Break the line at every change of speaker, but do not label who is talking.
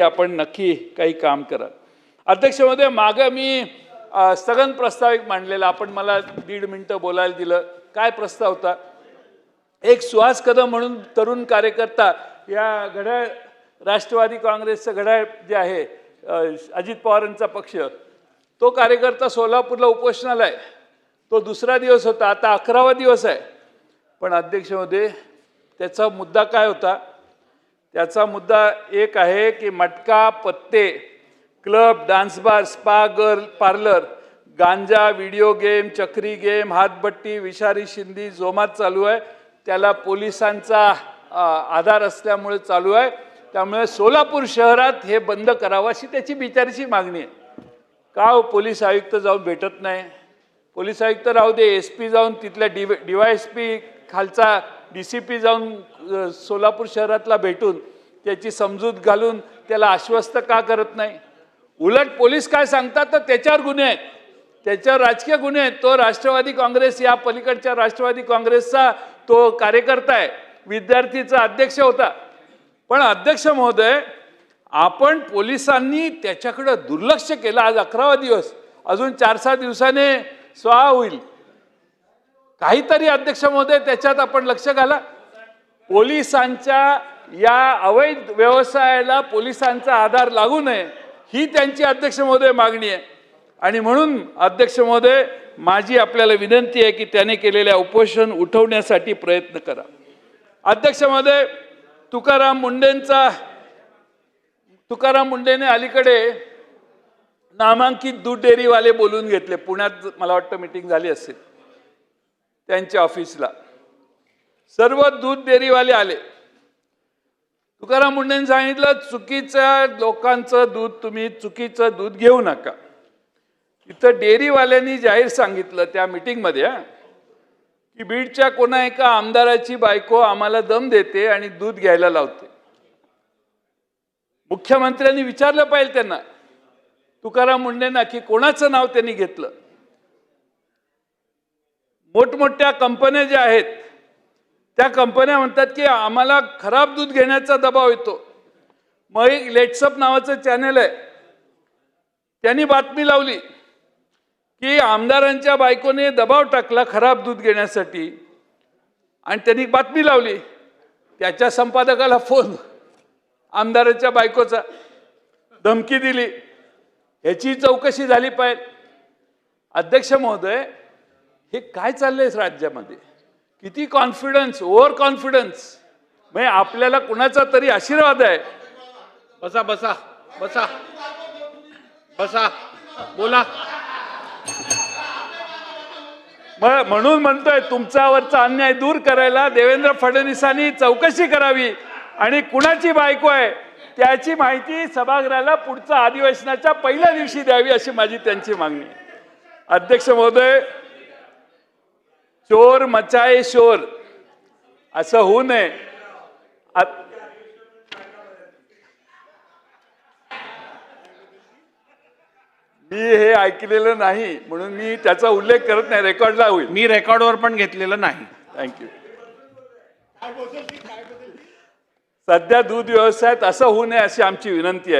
आपण नक्की काही काम करा। अध्यक्ष महोदय, मागे मी स्थगन प्रस्ताव एक मांडलेला, आपण मला 1.5 मिनिटं बोलायला दिलं। काय प्रस्ताव होता? एक सुहास कदम म्हणून तरुण कार्यकर्ता, या घड्याळ राष्ट्रवादी काँग्रेसचं घड्याळ जे आहे अजित पवारांचा पक्ष, तो कार्यकर्ता सोलापूरला उपोषणाला आहे। तो दुसरा दिवस होता, आता 11वा दिवस आहे। पण अध्यक्ष महोदय, त्याचा मुद्दा काय होता? त्याचा मुद्दा एक आहे की मटका, पत्ते, club, dance bar, spa, girl parlour, गांजा, व्हिडिओ गेम, चक्री गेम, हातभट्टी, विषारी शिंदी जोमात चालू आहे। त्याला पोलिसांचा आधार असल्यामुळे चालू आहे। त्यामुळे सोलापूर शहरात हे बंद करावं अशी त्याची बिचारीची मागणी आहे। का हो पोलीस आयुक्त जाऊन भेटत नाही? पोलीस आयुक्त राहू दे, SP जाऊन तिथल्या DYSP खालचा DCP जाऊन सोलापूर शहरातला भेटून त्याची समजूत घालून त्याला आश्वस्त का करत नाही? उलट पोलीस काय सांगतात तर त्याच्यावर गुन्हे आहेत, त्याच्यावर राजकीय गुन्हे आहेत। तो राष्ट्रवादी काँग्रेस, या पलीकडच्या राष्ट्रवादी काँग्रेसचा तो कार्यकर्ता आहे, विद्यार्थीचा अध्यक्ष होता। पण अध्यक्ष महोदय, आपण पोलिसांनी त्याच्याकडे दुर्लक्ष केलं। आज 11वा दिवस, अजून 4-6 दिवसाने स्वाहा होईल। काहीतरी अध्यक्ष महोदय त्याच्यात आपण लक्ष घाला। पोलिसांच्या या अवैध व्यवसायाला पोलिसांचा आधार लागू नये ही त्यांची अध्यक्ष महोदय मागणी आहे। आणि म्हणून अध्यक्ष महोदय, माझी आपल्याला विनंती आहे की त्याने केलेल्या उपोषण उठवण्यासाठी प्रयत्न करा। अध्यक्ष महोदय, तुकाराम मुंडेने अलीकडे नामांकित दूध डेअरीवाले बोलून घेतले। पुण्यात मला वाटतं मीटिंग झाली असेल त्यांच्या ऑफिसला, सर्व दूध डेअरीवाले आले। तुकाराम मुंडेंनी सांगितलं, चुकीच्या लोकांचं दूध, तुम्ही चुकीचं दूध घेऊ नका। इथं डेअरीवाल्यांनी जाहीर सांगितलं त्या मीटिंगमध्ये की बीडच्या कोणा एका आमदाराची बायको आम्हाला दम देते आणि दूध घ्यायला लावते। मुख्यमंत्र्यांनी विचारलं पाहिजे त्यांना, तुकाराम मुंडेंना, की कोणाचं नाव त्यांनी घेतलं। मोठमोठ्या कंपन्या ज्या आहेत त्या कंपन्या म्हणतात की आम्हाला खराब दूध घेण्याचा दबाव येतो। मग एक लेट्सअप नावाचं चॅनल आहे, त्यांनी बातमी लावली की आमदारांच्या बायकोने दबाव टाकला खराब दूध घेण्यासाठी, आणि त्यांनी बातमी लावली। त्याच्या संपादकाला फोन आमदाराच्या बायकोचा, धमकी दिली। ह्याची चौकशी झाली पाहिजे। अध्यक्ष महोदय, हे काय चाललंय राज्यामध्ये? किती कॉन्फिडन्स, ओव्हर कॉन्फिडन्स। म्हणजे आपल्याला कुणाचा तरी आशीर्वाद आहे।
बसा बसा बसा बसा, बोला।
म्हणून म्हणतोय, तुमच्यावरचा अन्याय दूर करायला देवेंद्र फडणवीसांनी चौकशी करावी आणि कुणाची बायको आहे त्याची माहिती सभागृहाला पुढच्या अधिवेशनाच्या पहिल्या दिवशी द्यावी अशी माझी त्यांची मागणी आहे। अध्यक्ष महोदय, चोर मचाए शोर असं होऊ नये। मी हे ऐकलेलं नाही म्हणून मी त्याचा उल्लेख करत नाही, रेकॉर्डला होईल।
मी रेकॉर्डवर पण घेतलेलं नाही।
थँक्यू। सध्या दूध व्यवसायात असं होऊ नये अशी आमची विनंती आहे।